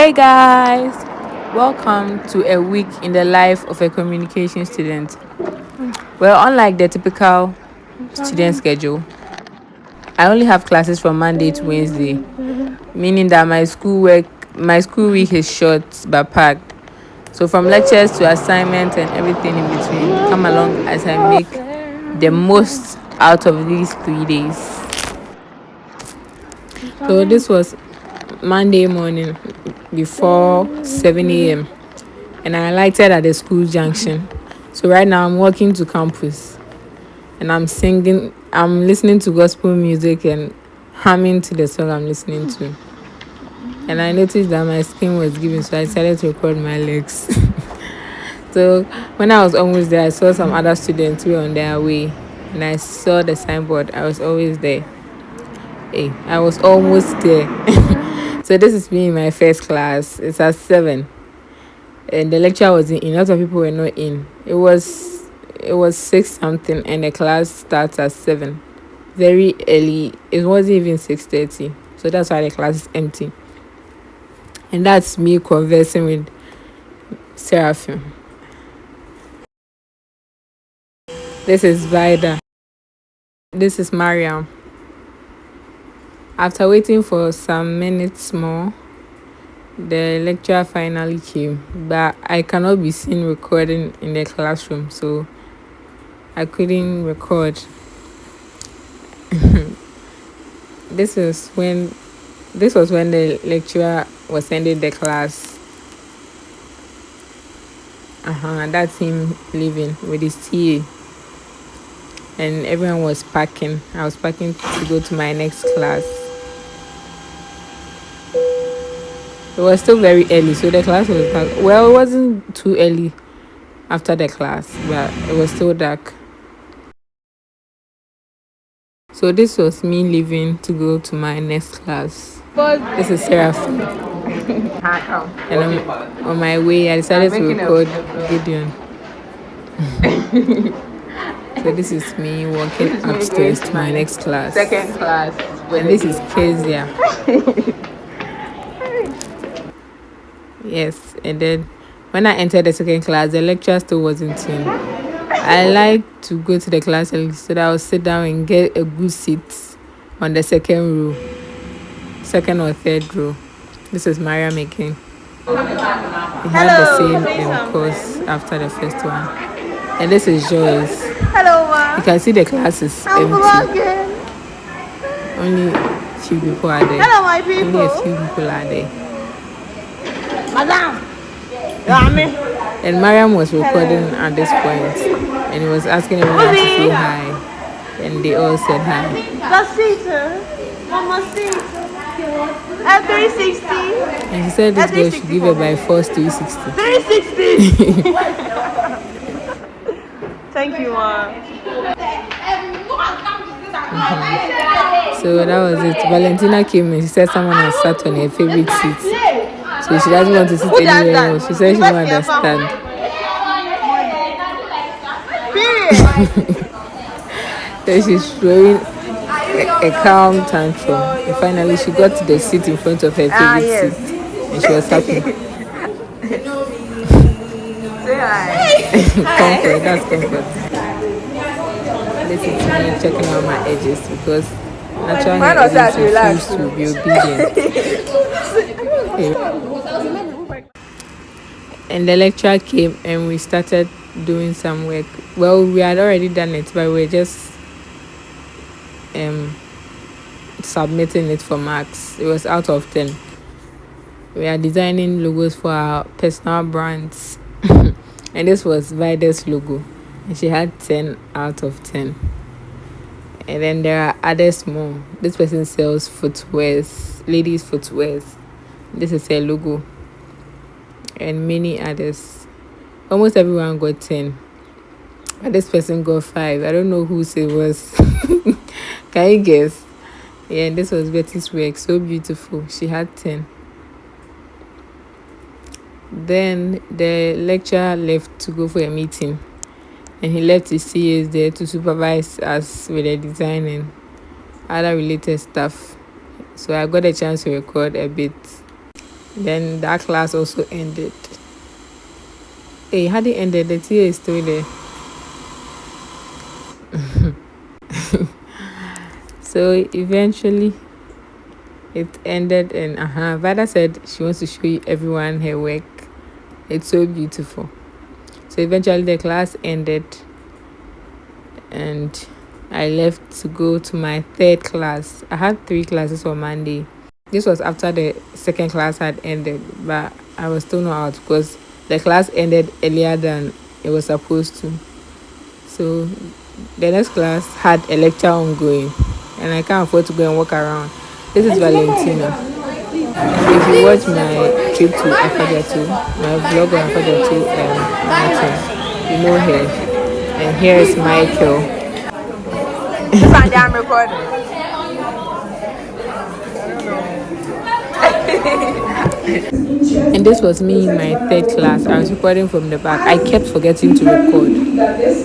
Hey guys, welcome to a week in the life of a communication student. Well, unlike the typical student schedule, I only have classes from Monday to Wednesday, meaning that my school week is short but packed. So from lectures to assignments and everything in between, come along as I make the most out of these 3 days. So this was Monday morning before 7 a.m. and I alighted at the school junction. So right now I'm walking to campus and I'm listening to gospel music and humming to the song I'm listening to. And I noticed that my skin was giving, so I decided to record my legs. So when I was almost there, I saw some other students who were on their way and I saw the signboard. I was always there. Hey, I was almost there. So this is me in my first class. It's at 7. And the lecture wasn't in. A lot of people were not in. It was 6 something and the class starts at 7. Very early. It wasn't even 6:30. So that's why the class is empty. And that's me conversing with Seraphim. This is Vida. This is Mariam. After waiting for some minutes more, the lecturer finally came, but I cannot be seen recording in the classroom, so I couldn't record. This was when the lecturer was ending the class. That's him leaving with his TA. And everyone was packing. I was packing to go to my next class. It was still very early, so the class was dark. Well, it wasn't too early after the class, but it was still dark. So this was me leaving to go to my next class. This is Seraphim. And on my way, I decided to record Gideon. So this is me walking upstairs to my next class. Second class. And this is Kezia. Yes, and then when I entered the second class, the lecturer still wasn't in. I like to go to the class early so that I'll sit down and get a good seat on the second or third row. This is Maria making. We had the same course after the first one. And this is Joyce. Hello, ma. You can see the class is empty. Only a few people are there. Hello, my people. Only a few people are there. Madam. And Mariam was recording at this point, and he was asking everyone to say hi, and they all said hi. Mama at 360. And she said this girl should give her by force 360. 360. Thank you, ma. So that was it. Valentina came and she said someone has sat on her favorite seat. So she doesn't want to sit anywhere else. She said she won't understand. So she's throwing a calm tantrum. And finally she got to the seat in front of her favorite seat. And she was happy. Say hi. Comfort, that's comfort. This is me checking out my edges because naturally I refuse to be obedient. And the lecturer came and we started doing some work. Well, we had already done it, but we were just submitting it for marks. It was out of 10. We are designing logos for our personal brands. And this was Vida's logo. And she had 10 out of 10. And then there are others more. This person sells footwears, ladies' footwears. This is her logo. And many others. Almost everyone got 10. But this person got 5. I don't know whose it was. Can you guess? Yeah, and this was Betty's work. So beautiful. She had 10. Then the lecturer left to go for a meeting. And he left his CAs there to supervise us with the design and other related stuff. So I got a chance to record a bit. Then that class also ended. Hey, had it ended, the TA is still there. So eventually it ended, and Vada said she wants to show everyone her work. It's so beautiful. So eventually the class ended, and I left to go to my third class. I had 3 classes on Monday. This was after the second class had ended, but I was still not out because the class ended earlier than it was supposed to. So the next class had a lecture ongoing, and I can't afford to go and walk around. This is Valentina. If you watch my trip to Afadjatu, my vlog on Afadjatu mountain, you know her. And here is Michael. This one I'm recording. And this was me in my third class. I was recording from the back. I kept forgetting to record.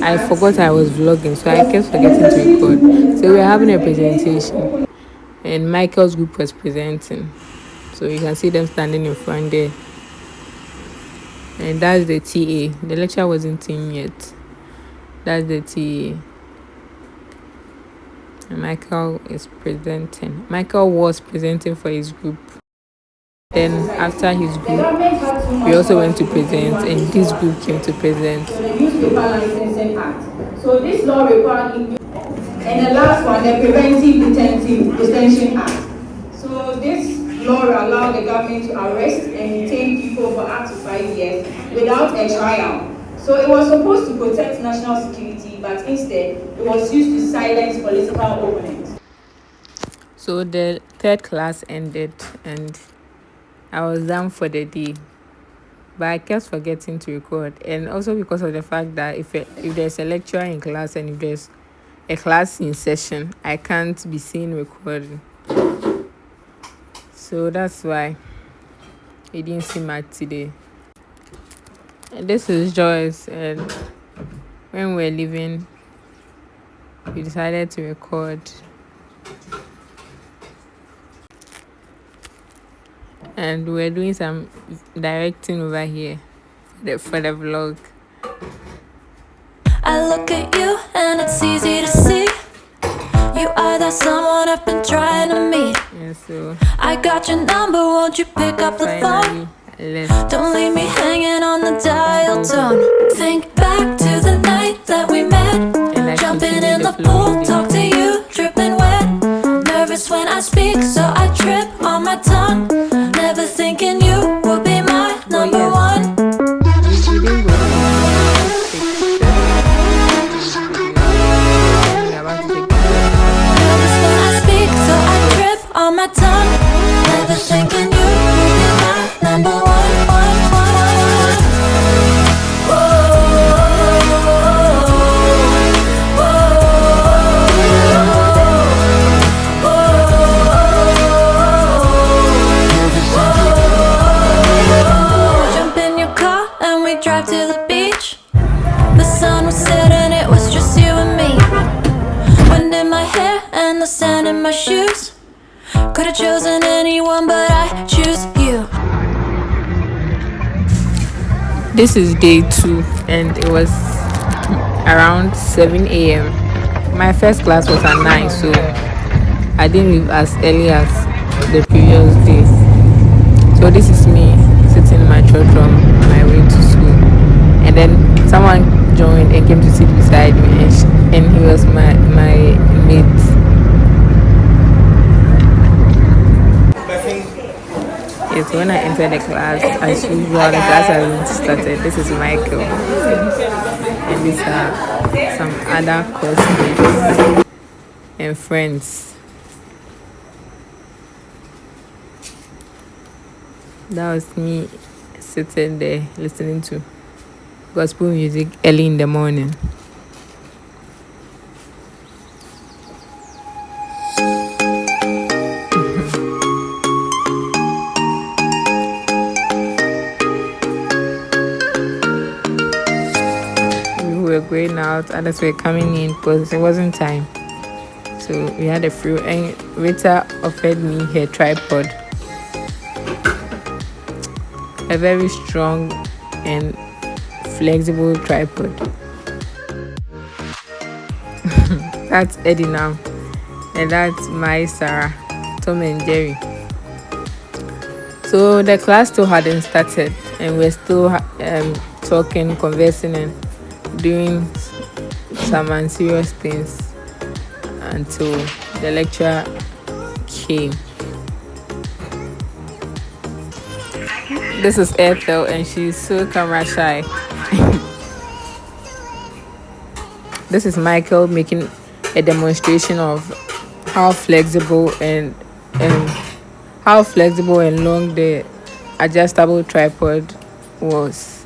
I forgot I was vlogging, so I kept forgetting to record. So we were having a presentation, and Michael's group was presenting. So you can see them standing in front there. And that's the TA. The lecture wasn't in yet. That's the TA. And Michael is presenting. Michael was presenting for his group. Then after his group, we also went to present, and this group came to present. So this law requires, and the last one, the Preventive Detention Act. So this law allowed the government to arrest and detain people for up to 5 years without a trial. So it was supposed to protect national security, but instead it was used to silence political opponents. So the third class ended, and I was done for the day. But I kept forgetting to record, and also because of the fact that if there's a lecturer in class and if there's a class in session, I can't be seen recording. So that's why you didn't see much today. And this is Joyce, and when we're leaving, we decided to record. And we're doing some directing over here for the vlog. I look at you and it's easy to see you are that someone I've been trying to meet. Yeah, so I got your number, won't you pick up the phone? Don't leave me hanging on the dial tone. Think back to the night that we met, jumping in the pool, talk to you, dripping wet. Nervous when I speak, so I trip on my tongue. Never thinking you would be my number one. Nervous when I speak, so I trip on my tongue. Never thinking you would be my number one. Jump in your car and we drive to the beach. The sun was setting, it was just you and me. Wind in my hair and the sand in my shoes. Could've chosen anyone, but I choose you. This is day 2, and it was around 7 a.m. My first class was at 9, so I didn't leave as early as the previous day. So this is me sitting in my church on my way to school, and then someone joined and came to sit beside me, and he was my mate. Yes, when I entered the class, as usual, the class hasn't started. This is Michael, and these are some other classmates and friends. That was me sitting there listening to gospel music early in the morning. We were going out, others were coming in because it wasn't time. So we had a free, and Rita offered me her tripod. a very strong and flexible tripod. That's Eddie now, and that's my Sarah, Tom and Jerry. So the class still hadn't started, and we're still talking, conversing, and doing some unserious things until the lecturer came. This is Ethel, and she's so camera shy. This is Michael making a demonstration of how flexible and long the adjustable tripod was.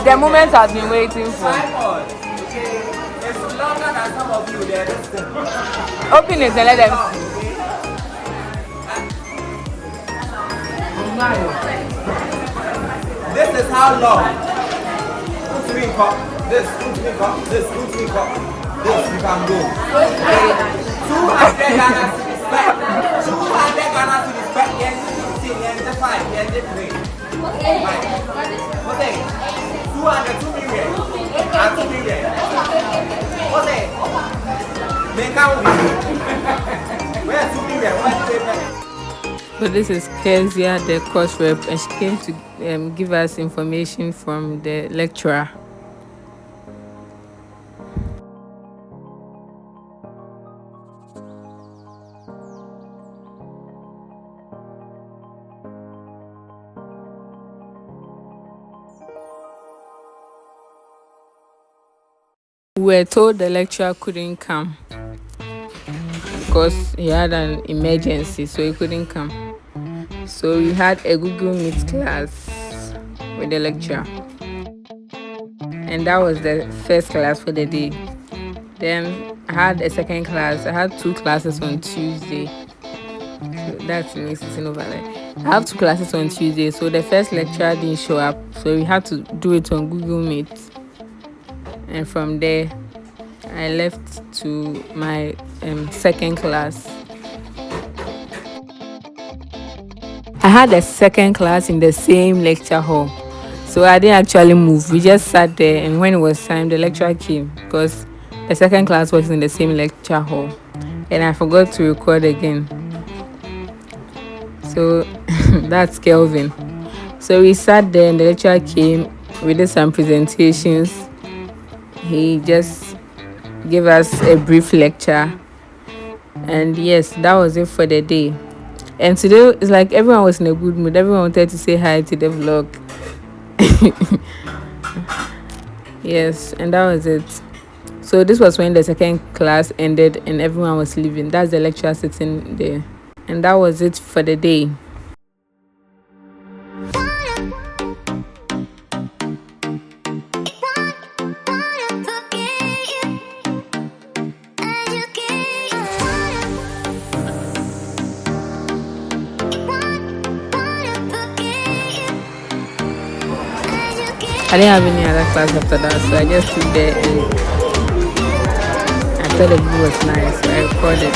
The moment I've been waiting for. It's longer than some of you there. Open it and let them. This is how long. This, this, you can go. 200 Ghana to respect. 200 Ghana to respect. Yes, just fine. Yes, this way. What's it? 200, 2 million. And 2 million. What's it? Make out with you. Where's 2 million? Where's the paper? So this is Kezia, the course rep, and she came to give us information from the lecturer. We were told the lecturer couldn't come because he had an emergency, so he couldn't come. So we had a Google Meet class with the lecturer, and that was the first class for the day. Then I had a second class. I had 2 classes on Tuesday. So that's me sitting over there. I have 2 classes on Tuesday, so the first lecturer didn't show up, so we had to do it on Google Meet. And from there, I left to my second class. I had a second class in the same lecture hall, so I didn't actually move. We just sat there, and when it was time, the lecturer came because the second class was in the same lecture hall, and I forgot to record again. So that's Kelvin. So we sat there, and the lecturer came. We did some presentations. He just gave us a brief lecture, and yes, that was it for the day. And today it's like everyone was in a good mood. Everyone wanted to say hi to the vlog. Yes, and that was it. So this was when the second class ended and everyone was leaving. That's the lecturer sitting there, and that was it for the day. I didn't have any other class after that, so I just stood there and I thought the view was nice, so I recorded.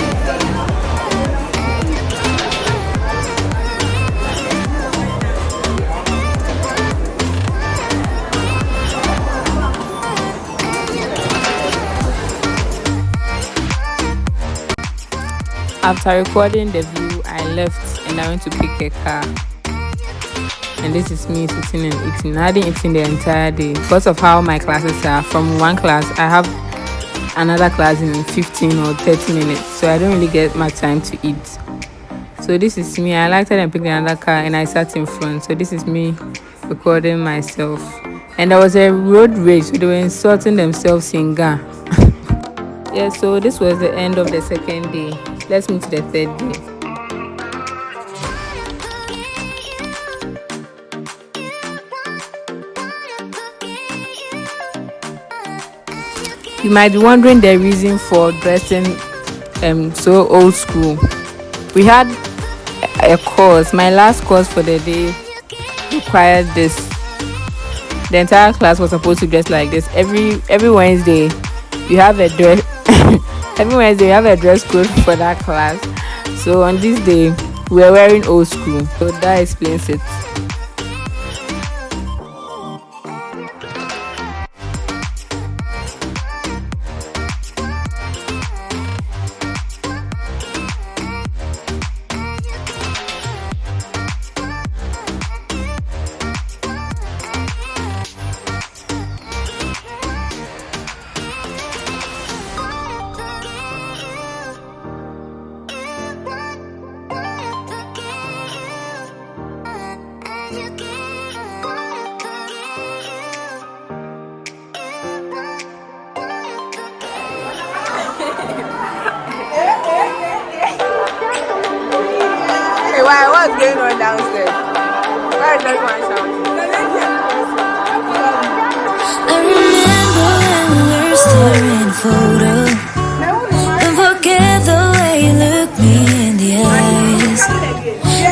After recording the view, I left and I went to pick a car. And this is me sitting and eating. I didn't eat the entire day because of how my classes are. From one class, I have another class in 15 or 30 minutes, so I don't really get much time to eat. So this is me. I lighted and picked another car and I sat in front. So this is me recording myself. And there was a road rage, so they were insulting themselves in Ga. Yeah, so this was the end of the second day. Let's move to the third day. You might be wondering the reason for dressing so old school. We had a course, my last course for the day. required this. The entire class was supposed to dress like this. Every Wednesday, you have a dress. Every Wednesday, you have a dress code for that class. So on this day, we were wearing old school. So that explains it. Hey, why? What's going on downstairs? Why is everyone shouting? I remember when we were staring photo. Don't forget the way you look me in the eyes.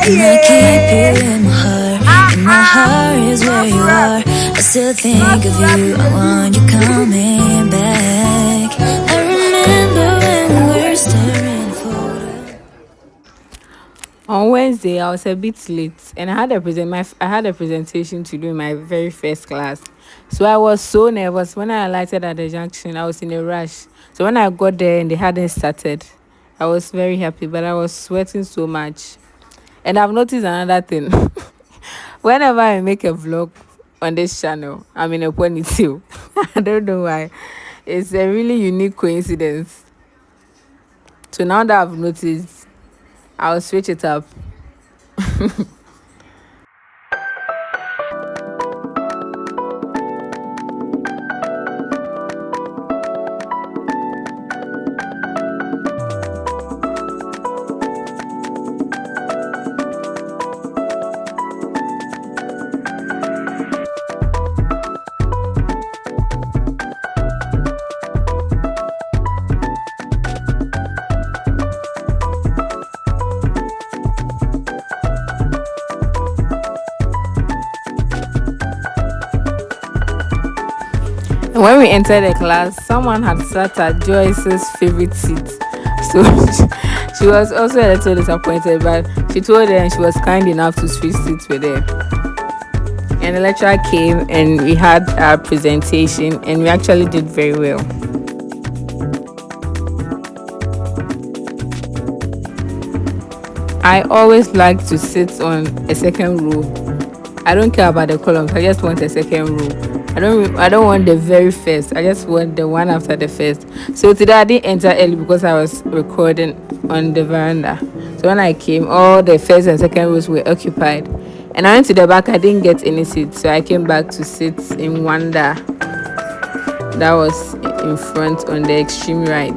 And I keep you in my heart, and my heart is where you are. I still think of you, I want you coming back. I remember when we were staring photo. On Wednesday, I was a bit late, and I had a presentation to do in my very first class. So I was so nervous when I alighted at the junction. I was in a rush. So when I got there and they hadn't started, I was very happy, but I was sweating so much. And I've noticed another thing. Whenever I make a vlog on this channel, I'm in a ponytail. I don't know why. It's a really unique coincidence. So now that I've noticed, I'll switch it up. When we entered the class, someone had sat at Joyce's favorite seat. So she was also a little disappointed, but she told her and she was kind enough to switch seats with her. And the lecturer came and we had our presentation and we actually did very well. I always like to sit on a second row. I don't care about the columns, I just want a second row. I don't want the very first. I just want the one after the first. So today I didn't enter early because I was recording on the veranda. So when I came, all the first and second rows were occupied. And I went to the back, I didn't get any seats. So I came back to sit in Wanda. That was in front on the extreme right.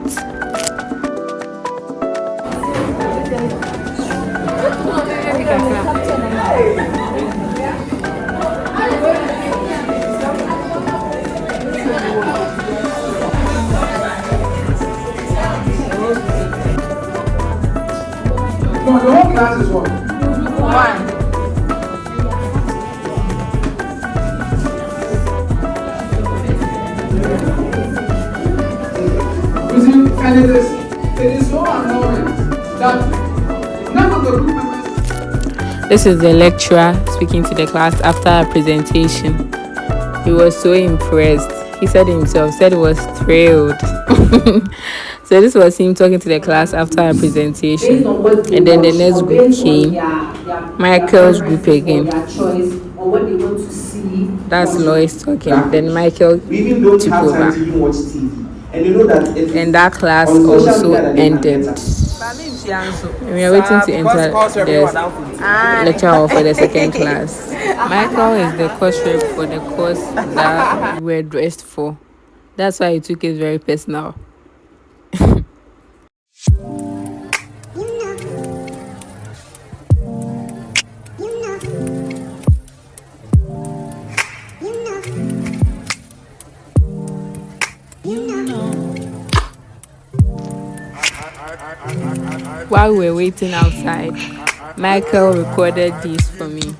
No, the whole class is what? One. You see, and it is so annoying that none of the group members. This is the lecturer speaking to the class after a presentation. He was so impressed. He said himself, said he was thrilled. So this was him talking to the class after a presentation. And then the next group came, Michael's group again. That's Lois talking. Then Michael took over. And that class also ended. We are waiting to enter the lecture hall for the second class. Michael is the course rep for the course that we were dressed for. That's why he took it very personal. While we were waiting outside, Michael recorded this for me.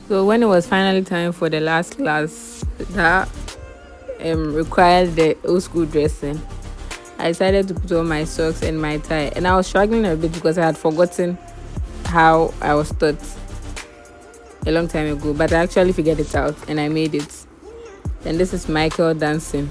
So when it was finally time for the last class that required the old school dressing, I decided to put on my socks and my tie, and I was struggling a bit because I had forgotten how I was taught a long time ago, but I actually figured it out and I made it. And this is Michael dancing.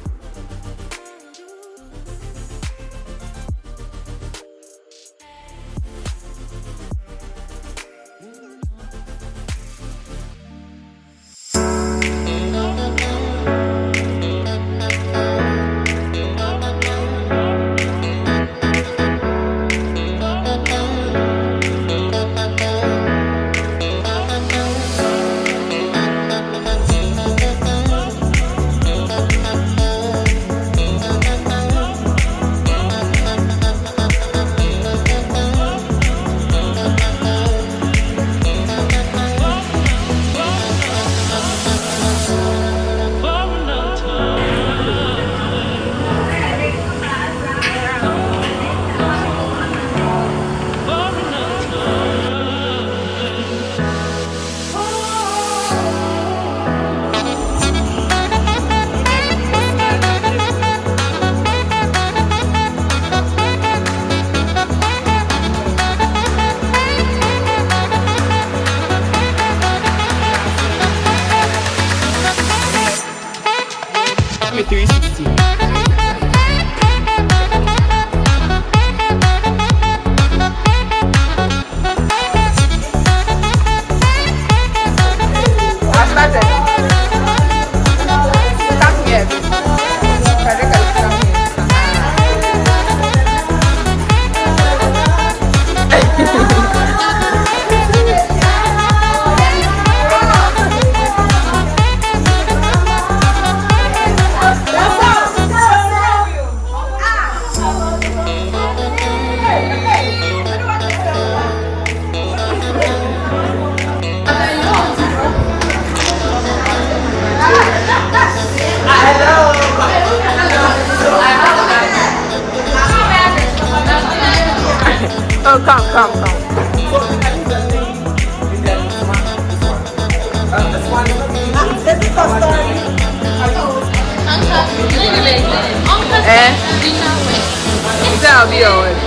Oh, come. That'll be yours.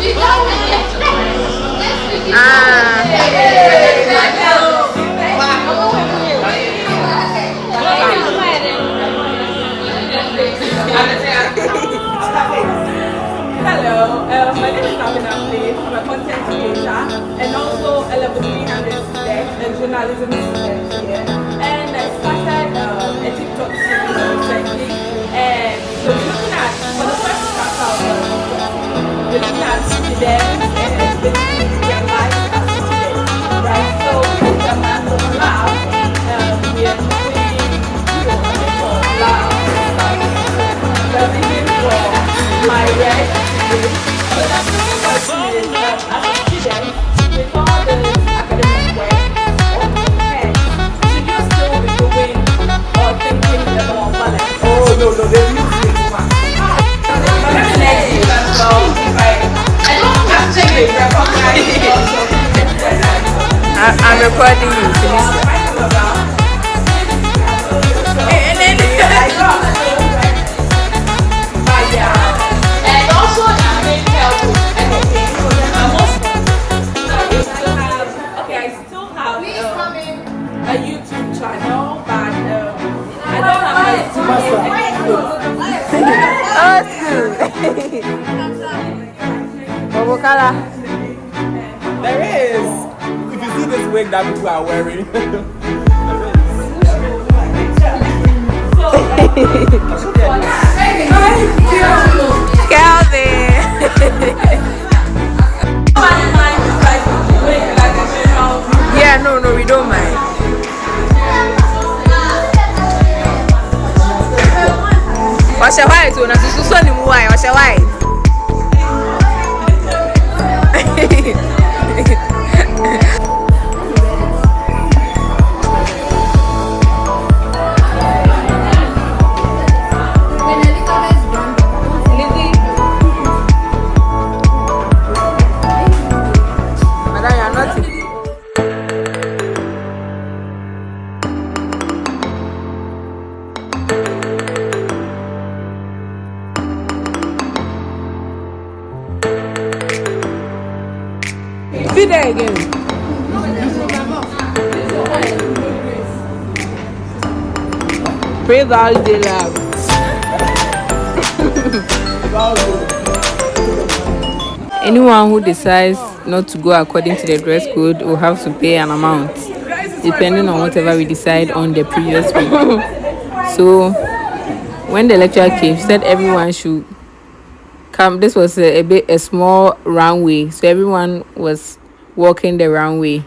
Hello, my name is Abinafle. I'm a content creator and also a level 300 student, a journalism student here. And I started a TikTok series recently. And so we're looking at, for the first chapter of we're looking at students and their lives as students, right? So with the month of love, we are doing, love, the reason for my red. So that's what is as a student, with all the academic work on your head, should you still be doing or thinking about balance? Oh, no, they use it too much. I don't have to be recognized. I'm recording you. And also I make help with anything. I still have a YouTube channel, but I don't have There is. If you see this wig that people are wearing. Yeah, no, we don't mind. What's your white? What's your white? Be there again. Praise all day love. Anyone who decides not to go according to the dress code will have to pay an amount, depending on whatever we decide on the previous week. So when the lecturer came, she said everyone should come. This was a small runway, so everyone was walking the runway.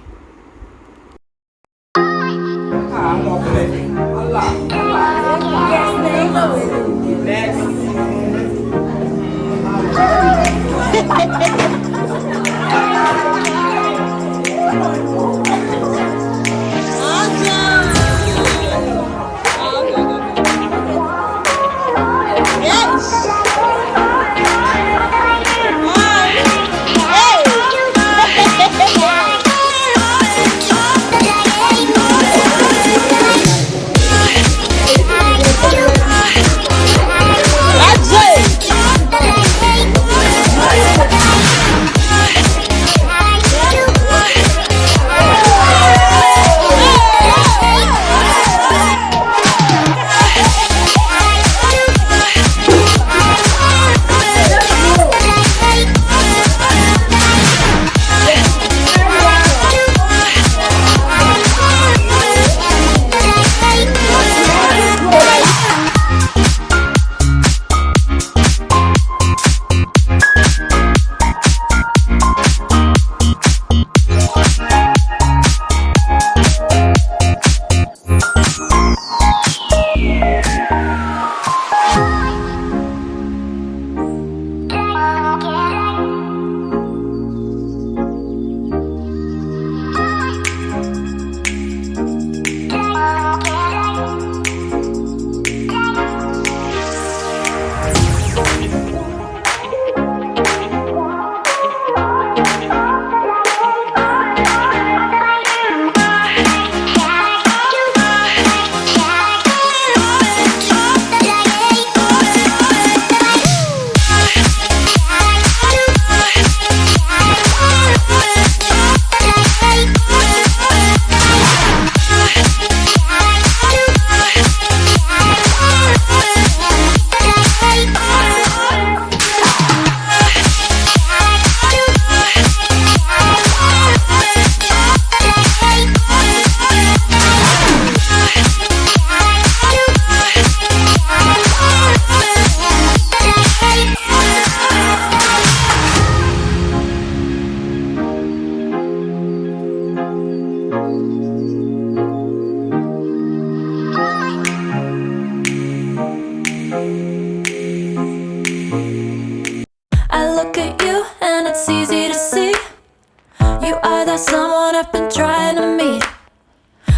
Someone I've been trying to meet.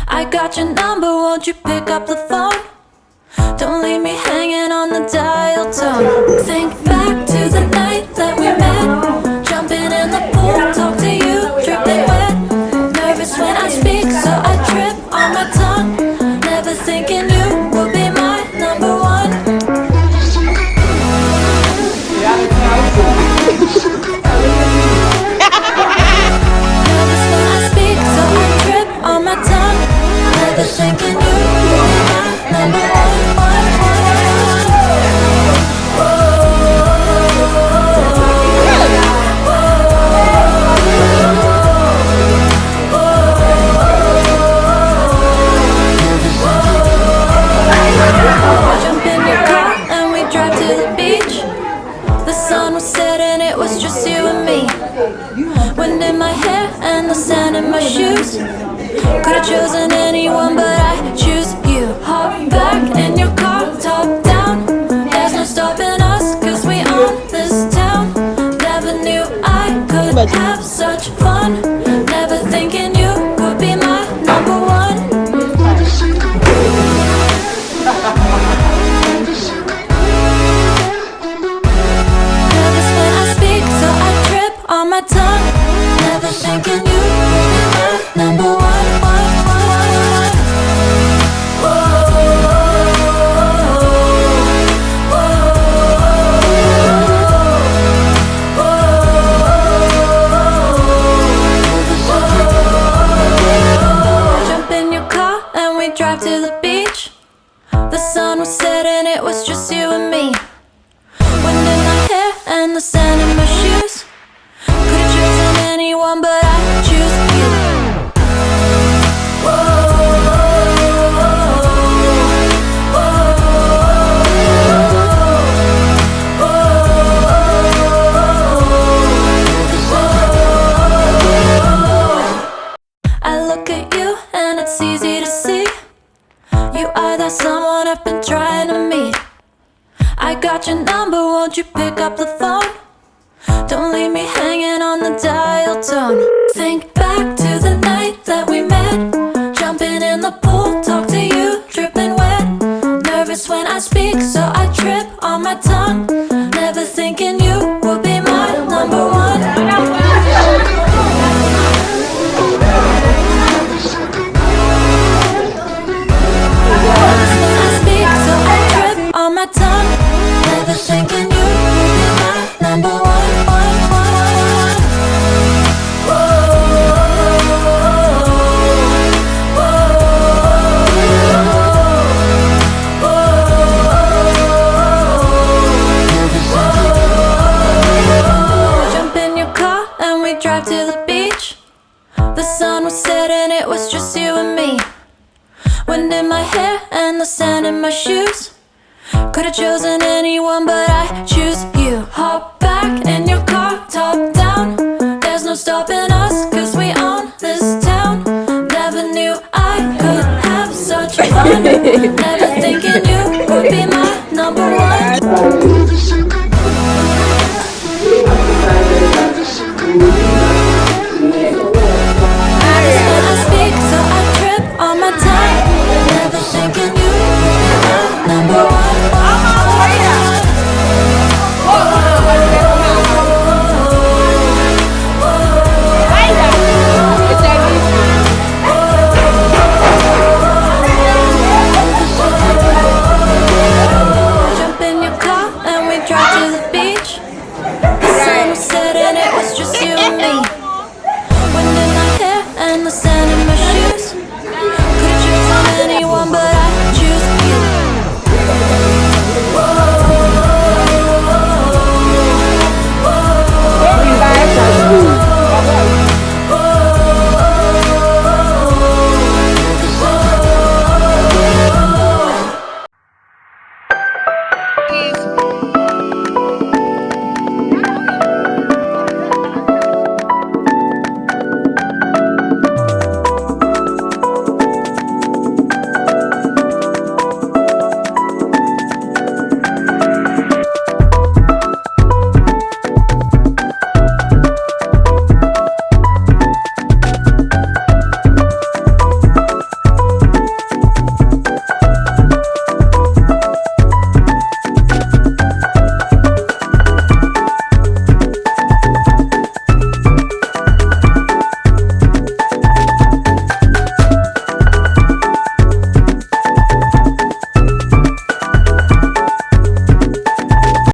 I got your number, won't you pick up the phone? Don't leave me hanging on the dial tone. Think back to the night that we met. Jumping in the pool, talk to you, dripping wet. Nervous when I speak, so I trip on my tongue. Never thinking you would be my number one. On my tongue, never thinking you were my number Jump in your car and we drive to the beach. The sun was setting, it was just you and me. Wind in my hair and the sand in my shoes. Could've chosen anyone, but I choose you. Hop back in your car, top down. There's no stopping us, cause we own this town. Never knew I could have such fun. Never thinking you could be my number one. Nervous when I speak, so I trip on my tongue. Never thinking you could be my number one. just you and me. Wind in my hair and the sand in my shoes. Could've chosen anyone, but I choose you. I look at you and it's easy to see. You are that someone I've been trying to meet. I got your number, won't you pick up the phone? Don't leave me hanging on the dial tone. Think back to the night that we met. Jumping in the pool, talk to you, dripping wet. Nervous when I speak, so I trip on my tongue. Never thinking you would be my number one. On my tongue, never thinking you would be my number one. Jump in your car and we drive to the beach. The sun was setting, it was just you and me. Wind in my hair and the sand in my shoes. Could've chosen anyone, but I choose you. Hop back in your car, top down. There's no stopping us, cause we own this town. Never knew I could have such fun. Never thinking you would be my number one.